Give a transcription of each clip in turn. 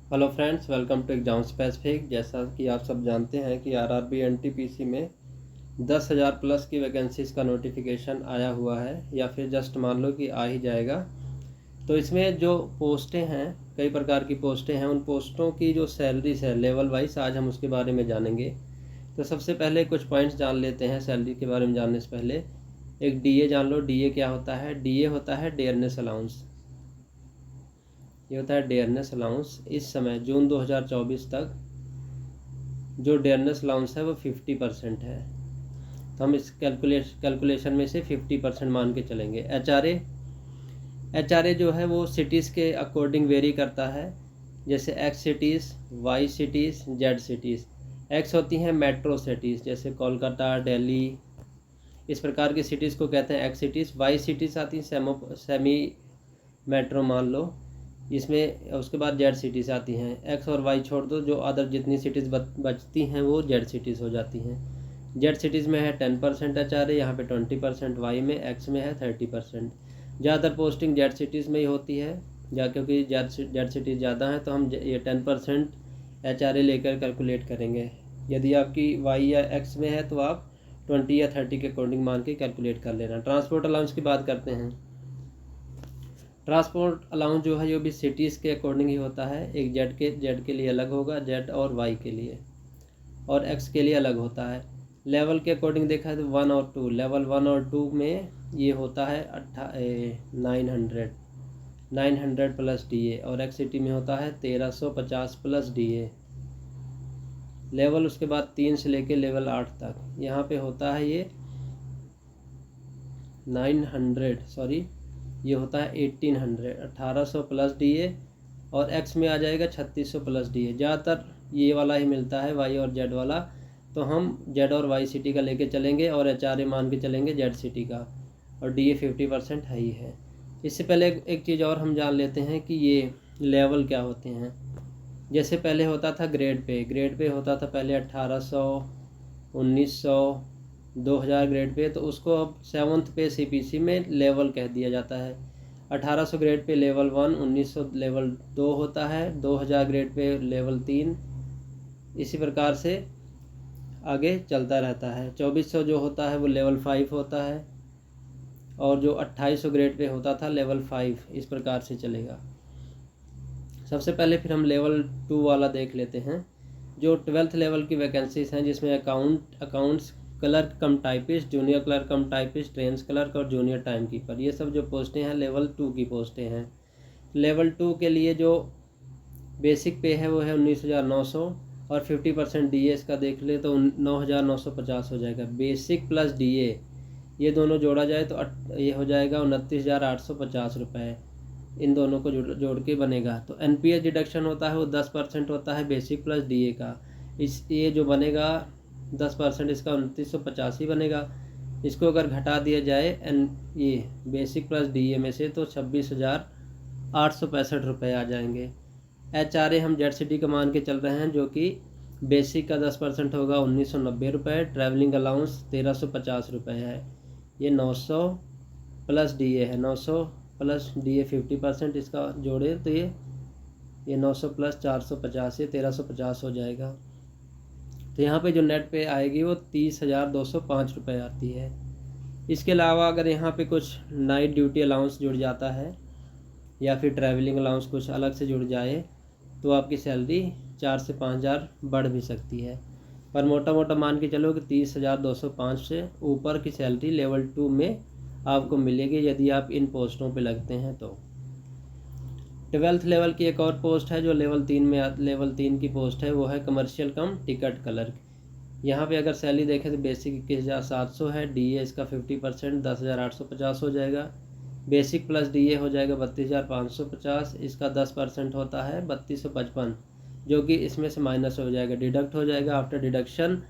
Hello friends, welcome to exam specific. जैसा कि आप सब जानते हैं कि आरआरबी एनटीपीसी में 10,000 प्लस की वैकेंसीज़ का नोटिफिकेशन आया हुआ है, या फिर जस्ट मान लो कि आ ही जाएगा। तो इसमें जो पोस्टें हैं, कई प्रकार की पोस्टें हैं, उन पोस्टों की जो सैलरीज है लेवल वाइज, आज हम उसके बारे में जानेंगे। तो सबसे पहले कुछ पॉइंट्स जान लेते हैं सैलरी के बारे में जानने से पहले। एक डीए जान लो। डीए क्या होता है? डीए होता है डेयरनेस अलाउंस। ये होता है डेयरनेस अलाउंस। इस समय जून 2024 तक जो डेयरनेस अलाउंस है वो 50% है। तो हम इस कैलकुलेशन में से 50% मान के चलेंगे। एच आर ए जो है वो सिटीज़ के अकॉर्डिंग वेरी करता है। जैसे X cities, Y cities, Z cities. X होती हैं मेट्रो सिटीज़, जैसे कोलकाता, दिल्ली, इस प्रकार की सिटीज़ को कहते हैं एक्स सिटीज़। वाई सिटीज़ आती हैं सेमी मेट्रो मान लो, इसमें उसके बाद जेड सिटीज़ आती हैं। एक्स और वाई छोड़ दो, जो अदर जितनी सिटीज़ बचती हैं वो जेड सिटीज़ हो जाती हैं। जेड सिटीज़ में है 10% एच आर ए, यहाँ पे 20%। वाई में, एक्स में है 30%। ज़्यादातर पोस्टिंग जेड सिटीज़ में ही होती है, क्योंकि जेड सिटीज़ ज़्यादा हैं, तो हम ये 10% एच आर ए लेकर कैलकुलेट करेंगे। यदि आपकी वाई या एक्स में है तो आप 20 या 30 के अकॉर्डिंग मान के कैलकुलेट कर लेना। ट्रांसपोर्ट अलाउंस की बात करते हैं। ट्रांसपोर्ट अलाउंस जो है जो भी सिटीज़ के अकॉर्डिंग ही होता है। एक जेड के लिए अलग होगा, जेड और वाई के लिए, और एक्स के लिए अलग होता है। लेवल के अकॉर्डिंग देखा है तो 1 और 2, लेवल 1 और 2 में ये होता है 900 प्लस डीए, और एक्स सिटी में होता है 1350 प्लस डीए। लेवल उसके बाद 3 से लेके लेवल 8 तक यहाँ पे होता है ये 1800 प्लस डीए, और एक्स में आ जाएगा 3600 प्लस डीए। ज़्यादातर ये वाला ही मिलता है, वाई और जेड वाला। तो हम जेड और वाई सिटी का लेके चलेंगे, और एच आर ए मान के चलेंगे जेड सिटी का, और डीए 50% है ही है। इससे पहले एक चीज़ और हम जान लेते हैं कि ये लेवल क्या होते हैं। जैसे पहले होता था ग्रेड पे होता था पहले 1800, 1900, 2000 ग्रेड पे, तो उसको अब 7th पे सीपीसी में लेवल कह दिया जाता है। 1800 ग्रेड पे लेवल 1, 1900 लेवल 2 होता है, 2000 ग्रेड पे लेवल 3, इसी प्रकार से आगे चलता रहता है। 2400 जो होता है वो लेवल 5 होता है, और जो 2800 ग्रेड पे होता था लेवल 5, इस प्रकार से चलेगा। सबसे पहले फिर हम लेवल 2 वाला देख लेते हैं। जो 12th लेवल की वैकेंसीज हैं, जिसमें accounts clerk cum typist, junior clerk cum typist, ट्रेंस क्लर्क और जूनियर टाइम कीपर, ये सब जो पोस्टें हैं लेवल 2 की पोस्टें हैं। लेवल 2 के लिए जो बेसिक पे है वो है 19,900, और 50% डी ए इसका देख ले तो 9,950 हो जाएगा। बेसिक प्लस डी ए ये दोनों जोड़ा जाए तो ये हो जाएगा 29,850 रुपये। इन दोनों को जोड़ के बनेगा। तो एनपीएस डिडक्शन होता है वो 10% होता है बेसिक प्लस डीए का। ये जो बनेगा 10%, इसका 2950 ही बनेगा। इसको अगर घटा दिया जाए ये बेसिक प्लस डीए में से, तो 26,865 रुपये आ जाएंगे। एच आर ए हम जेड सिटी का मान के चल रहे हैं, जो कि बेसिक का 10% होगा 1990 रुपये, ट्रैवलिंग अलाउंस 1350 रुपये है। ये 900 प्लस डीए है, 900 प्लस डीए 50%, इसका जोड़े तो ये 900 प्लस 450, ये 1350 हो जाएगा। तो यहाँ पे जो नेट पे आएगी वो 30,205 रुपये आती है। इसके अलावा अगर यहाँ पे कुछ नाइट ड्यूटी अलाउंस जुड़ जाता है, या फिर ट्रैवलिंग अलाउंस कुछ अलग से जुड़ जाए, तो आपकी सैलरी 4 से 5,000 बढ़ भी सकती है। पर मोटा मोटा मान के चलो कि 30,205 से ऊपर की सैलरी लेवल 2 में आपको मिलेगी, यदि आप इन पोस्टों पे लगते हैं तो। 12th लेवल की एक और पोस्ट है जो लेवल 3 में, लेवल 3 की पोस्ट है, वो है कमर्शियल कम टिकट क्लर्क। यहाँ पे अगर सैलरी देखें तो बेसिक 21,700 है, डीए इसका 50% 10,850 हो जाएगा। बेसिक प्लस डीए हो जाएगा 32,550, इसका 10% होता है 3255, जो कि इसमें से माइनस हो जाएगा, डिडक्ट हो जाएगा। आफ्टर डिडक्शन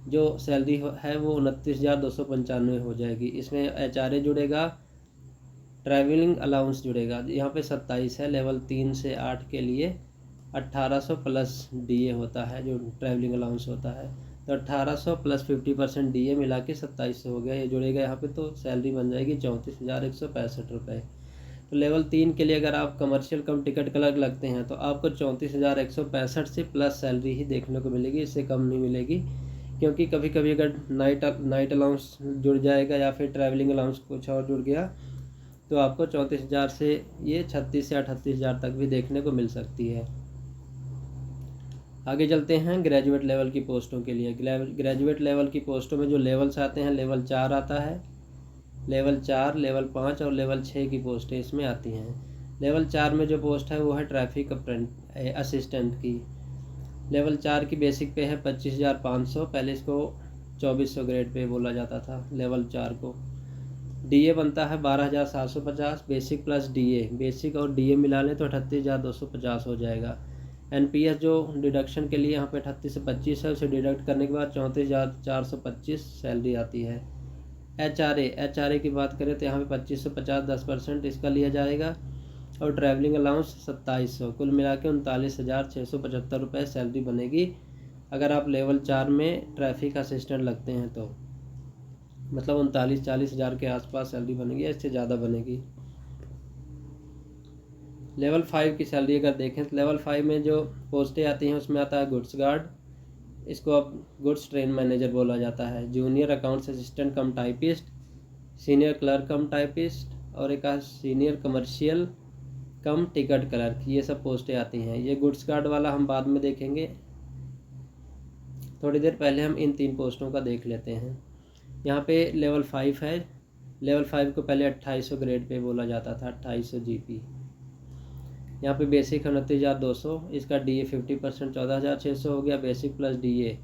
जो सैलरी है वो 29,295 हो जाएगी। इसमें एच आर ए जुड़ेगा, ट्रैवलिंग अलाउंस जुड़ेगा। यहाँ पे 27 है। लेवल 3 से 8 के लिए 1800 प्लस डीए होता है, जो ट्रैवलिंग अलाउंस होता है। तो 1800 प्लस 50% डीए मिला के 2700 हो गया, ये जुड़ेगा यहाँ पे, तो सैलरी बन जाएगी 34,165 रुपये। तो लेवल 3 के लिए अगर आप कमर्शियल कम टिकट क्लर्क लगते हैं तो आपको 34,165 से प्लस सैलरी ही देखने को मिलेगी, इससे कम नहीं मिलेगी। क्योंकि कभी कभी अगर नाइट अलाउंस जुड़ जाएगा या फिर ट्रैवलिंग अलाउंस कुछ और जुड़ गया तो आपको 34,000 से ये 36 से 38,000 तक भी देखने को मिल सकती है। आगे चलते हैं ग्रेजुएट लेवल की पोस्टों के लिए। ग्रेजुएट लेवल की पोस्टों में जो लेवल्स आते हैं, लेवल 4 आता है, लेवल 4, लेवल 5 और लेवल 6 की पोस्टें इसमें आती हैं। लेवल 4 में जो पोस्ट है वो है ट्रैफिक असिस्टेंट की। लेवल 4 की बेसिक पे है 25,500, पहले इसको 2400 ग्रेड पे बोला जाता था लेवल 4 को। डीए बनता है 12,750, बेसिक प्लस डीए, बेसिक और डीए मिला लें तो 38,250 हो जाएगा। एनपीएस जो डिडक्शन के लिए यहाँ पे 38 से 25 है, उसे डिडक्ट करने के बाद 34,425 सैलरी आती है। एचआरए की बात करें तो यहाँ पे 2550 10% इसका लिया जाएगा और ट्रैवलिंग अलाउंस 2700, कुल मिला के 39,675 रुपये सैलरी बनेगी अगर आप लेवल 4 में ट्रैफिक असिस्टेंट लगते हैं तो। मतलब 39-40 हज़ार के आसपास सैलरी बनेगी या इससे ज़्यादा बनेगी। लेवल 5 की सैलरी अगर देखें तो लेवल 5 में जो पोस्टें आती हैं उसमें आता है गुड्स गार्ड, इसको अब गुड्स ट्रेन मैनेजर बोला जाता है, जूनियर अकाउंट्स असिस्टेंट कम typist, senior clerk cum typist और एक सीनियर कमर्शियल कम टिकट क्लर्क, ये सब पोस्टें आती हैं। ये गुड्स गार्ड वाला हम बाद में देखेंगे, थोड़ी देर पहले हम इन 3 पोस्टों का देख लेते हैं। यहाँ पे लेवल 5 है, लेवल 5 को पहले 2800 ग्रेड पे बोला जाता था, 2800 जीपी। यहाँ पे बेसिक 29,200, इसका डीए 50% 14,600 हो गया, बेसिक प्लस डीए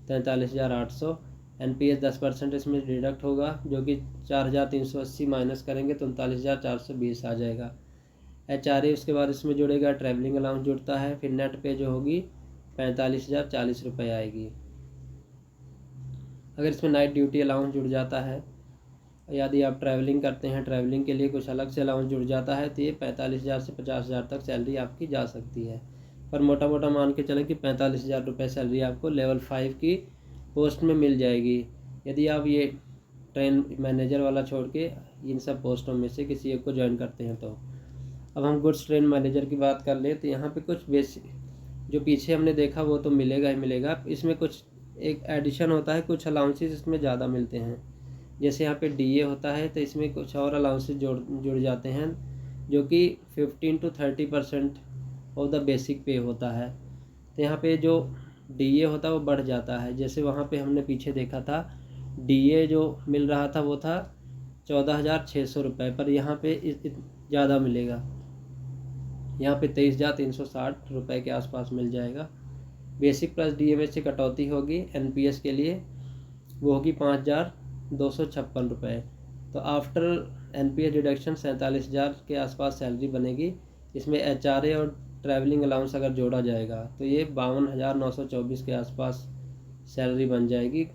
43,800, एनपीएस 10% इसमें डिडक्ट होगा जो कि 4,380 माइनस करेंगे तो 39,420 आ जाएगा। एचआरए उसके बाद इसमें जुड़ेगा, ट्रैवलिंग अलाउंस जुड़ता है, फिर नेट पे जो होगी 45,040 रुपये आएगी। अगर इसमें नाइट ड्यूटी अलाउंस जुड़ जाता है, यदि आप ट्रैवलिंग करते हैं, ट्रैवलिंग के लिए कुछ अलग से अलाउंस जुड़ जाता है तो ये 45,000 से 50,000 तक सैलरी आपकी जा सकती है। पर मोटा मोटा मान के चलें कि 45,000 रुपये सैलरी आपको लेवल 5 की पोस्ट में मिल जाएगी यदि आप ये ट्रेन मैनेजर वाला छोड़ के इन सब पोस्टों में से किसी एक को ज्वाइन करते हैं तो। अब हम गुड्स ट्रेन मैनेजर की बात कर लें तो यहाँ पे कुछ बेसिक जो पीछे हमने देखा वो तो मिलेगा ही मिलेगा, इसमें कुछ एक एडिशन होता है, कुछ अलाउंसेस इसमें ज़्यादा मिलते हैं। जैसे यहाँ पे डीए होता है तो इसमें कुछ और अलाउंसेस जुड़ जाते हैं जो कि 15 to 30% ऑफ द बेसिक पे होता है। तो यहाँ पे जो डीए होता है वो बढ़ जाता है। जैसे वहाँ पे हमने पीछे देखा था डीए जो मिल रहा था वो था 14,600 रुपये, पर यहाँ पे ज़्यादा मिलेगा, यहाँ पे 23,360 रुपये के आसपास मिल जाएगा। बेसिक प्लस डीए में से कटौती होगी एनपीएस के लिए, वो होगी 5,256 रुपये। तो आफ्टर एनपीएस डिडक्शन 47,000 के आसपास सैलरी बनेगी। इसमें एचआरए और ट्रैवलिंग अलाउंस अगर जोड़ा जाएगा तो ये 52,924 के आसपास सैलरी बन जाएगी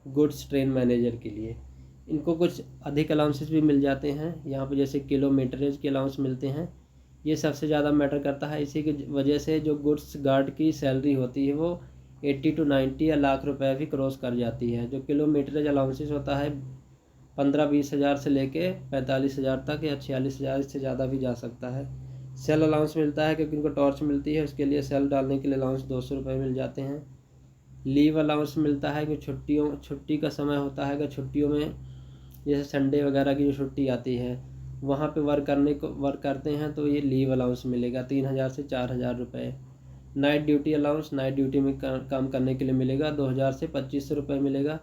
गुड्स ट्रेन मैनेजर के लिए। इनको कुछ अधिक अलाउंसेस भी मिल जाते हैं यहाँ पे, जैसे किलोमीटरेज के अलाउंस मिलते हैं, ये सबसे ज़्यादा मैटर करता है। इसी की वजह से जो गुड्स गार्ड की सैलरी होती है वो 80 to 90 या लाख रुपए भी क्रॉस कर जाती है। जो किलोमीटरेज अलाउंसेस होता है 15-20 हज़ार से लेके 45,000 तक या 46,000, इससे ज़्यादा भी जा सकता है। सेल अलाउंस मिलता है क्योंकि उनको टॉर्च मिलती है, उसके लिए सेल डालने के लिए अलाउंस 200 रुपये मिल जाते हैं। लीव अलाउंस मिलता है कि छुट्टी का समय होता है, अगर छुट्टियों में जैसे संडे वगैरह की जो छुट्टी आती है वहाँ पे वर्क करते हैं तो ये लीव अलाउंस मिलेगा 3,000 से 4,000 रुपये। Night duty allowance, night duty में काम करने के लिए मिलेगा 2,000 से 2,500 रुपये मिलेगा।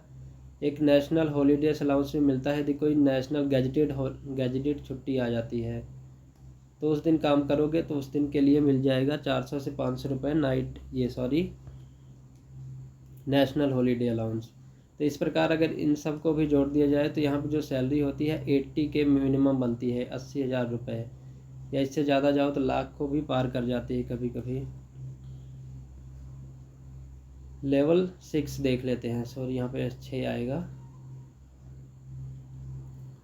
एक नेशनल हॉलीडेज अलाउंस भी मिलता है, यदि कोई नेशनल गैजेटेड छुट्टी आ जाती है तो उस दिन काम करोगे तो उस दिन के लिए मिल जाएगा 400 से 500 रुपये नेशनल हॉलीडे अलाउंस। तो इस प्रकार अगर इन सब को भी जोड़ दिया जाए तो यहाँ पर जो सैलरी होती है 80 के मिनिमम बनती है, 80,000 रुपये, या इससे ज़्यादा जाओ तो लाख को भी पार कर जाती है कभी कभी। लेवल 6 देख लेते हैं, सॉरी यहाँ पे 6 आएगा।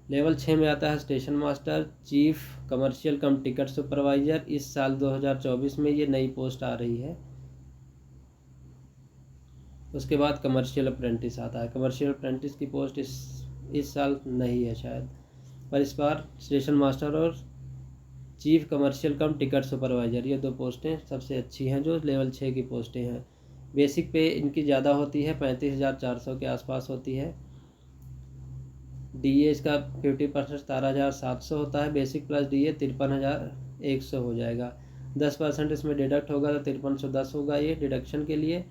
लेवल 6 में आता है स्टेशन मास्टर, चीफ कमर्शियल कम टिकट सुपरवाइज़र। इस साल 2024 में ये नई पोस्ट आ रही है। उसके बाद कमर्शियल अप्रेंटिस आता है। कमर्शियल अप्रेंटिस की पोस्ट इस साल नहीं है शायद, पर इस बार स्टेशन मास्टर और चीफ कमर्शियल कम टिकट सुपरवाइज़र, ये 2 पोस्टें सबसे अच्छी हैं जो लेवल 6 की पोस्टें हैं। बेसिक पे इनकी ज़्यादा होती है, 35,400 के आसपास होती है। DA इसका 50% 17,700 होता है। बेसिक प्लस DA 53,100 हो जाएगा। 10% इसमें डिडक्ट होगा तो 5310 होगा ये डिडक्शन के लिए,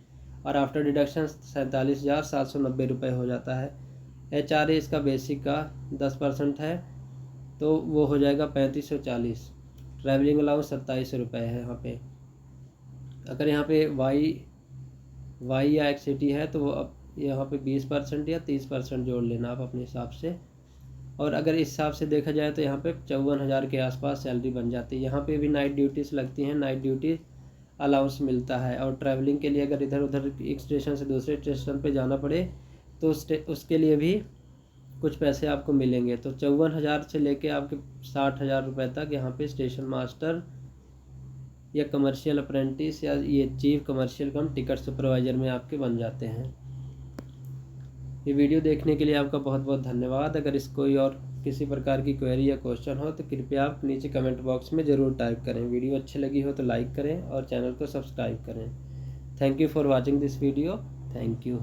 और आफ्टर डिडक्शन 47,790 रुपये हो जाता है। HRA इसका बेसिक का 10% है तो वो हो जाएगा 3540। ट्रैवलिंग अलाउंस 2700 रुपये है यहाँ पे। अगर यहाँ पे वाई या एक्सिटी है तो वो अब यहाँ पे 20% या 30% जोड़ लेना आप अपने हिसाब से। और अगर इस हिसाब से देखा जाए तो यहाँ पे 54,000 के आसपास सैलरी बन जाती है। यहाँ पे भी नाइट ड्यूटीज़ लगती हैं, नाइट ड्यूटी अलाउंस मिलता है। और ट्रैवलिंग के लिए अगर इधर उधर एक स्टेशन से दूसरे स्टेशन पे जाना पड़े तो उसके लिए भी कुछ पैसे आपको मिलेंगे। तो 54,000 से लेके आपके 60,000 रुपये तक यहाँ पे स्टेशन मास्टर या कमर्शियल अप्रेंटिस या ये चीफ कमर्शियल कम टिकट सुपरवाइज़र में आपके बन जाते हैं। ये वीडियो देखने के लिए आपका बहुत बहुत धन्यवाद। अगर इस कोई और किसी प्रकार की क्वेरी या क्वेश्चन हो तो कृपया आप नीचे कमेंट बॉक्स में ज़रूर टाइप करें। वीडियो अच्छी लगी हो तो लाइक करें और चैनल को सब्सक्राइब करें। Thank you for watching this video. Thank you.